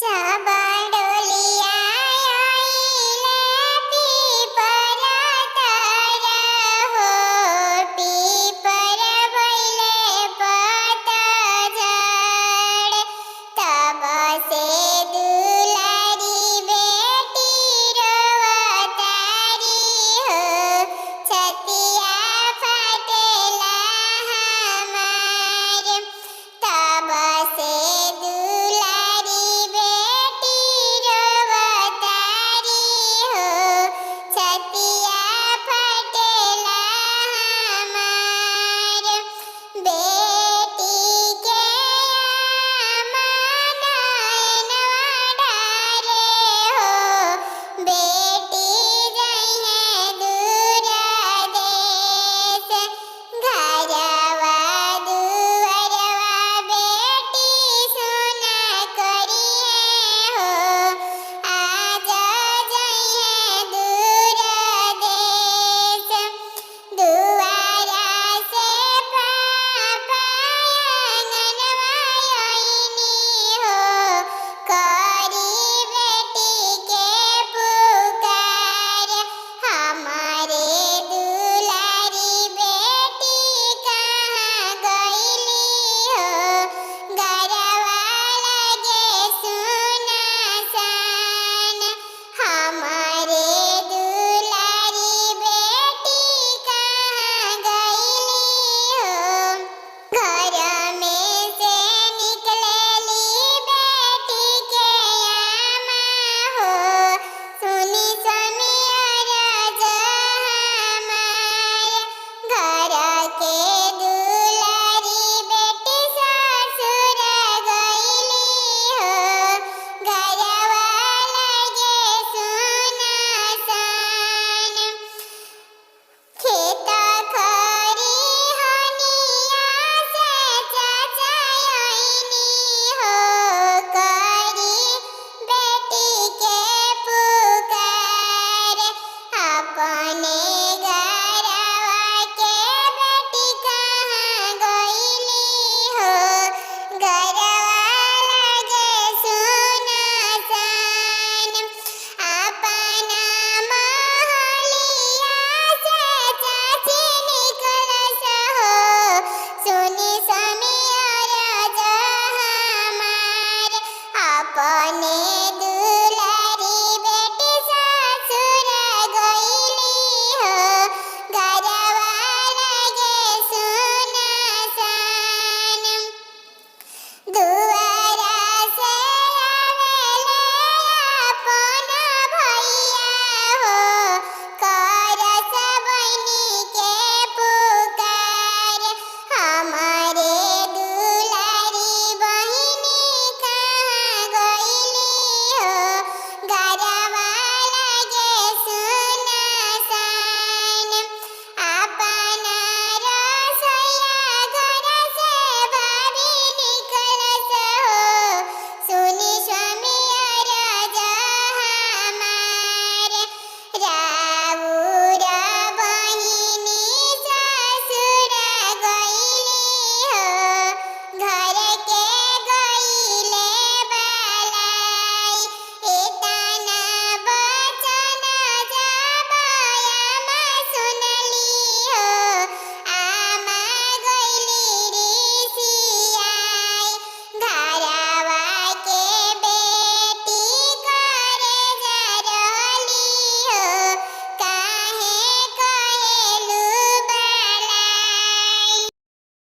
चाबडोलिया आईले पीपर तर हो, पीपर भइले पतझड़। तब से दुलारी बेटी रोवतारी हो, छतिया फटेला हमार। तब से दुलारी बेटी रोवतारी हो, छतिया फटेला हमार। बेटी के आमा नयनवा डारे हो, बेटी जइहे दूर देश। घरवा दुअरवा बेटी सुना करिहे हो, आज जइहे दूर देश। दुआरा से पापा आंगनवा आइनी हो, करी बेटी के पुकार। हमारे दुलारी बेटी कहाँ गइली हो, घरवा लगे सुनसान। हमारे दुलारी बेटी कहाँ गइली हो, घर में से निकलेली बेटी के आमा हो, सुनी समीर हमार। घर के दुलारी बेटी ससुर गइली हो, घरवा लगे सुनसान। खेत खरिहनिया से चाचा आइनी हो, करी बेटी के पुकार। अपने घरवा के बेटी कहाँ गइली हो, घरवा लगे सुनसान। अपना महलिया से चाची निकलस हो, सुनी समीर हमार। अपने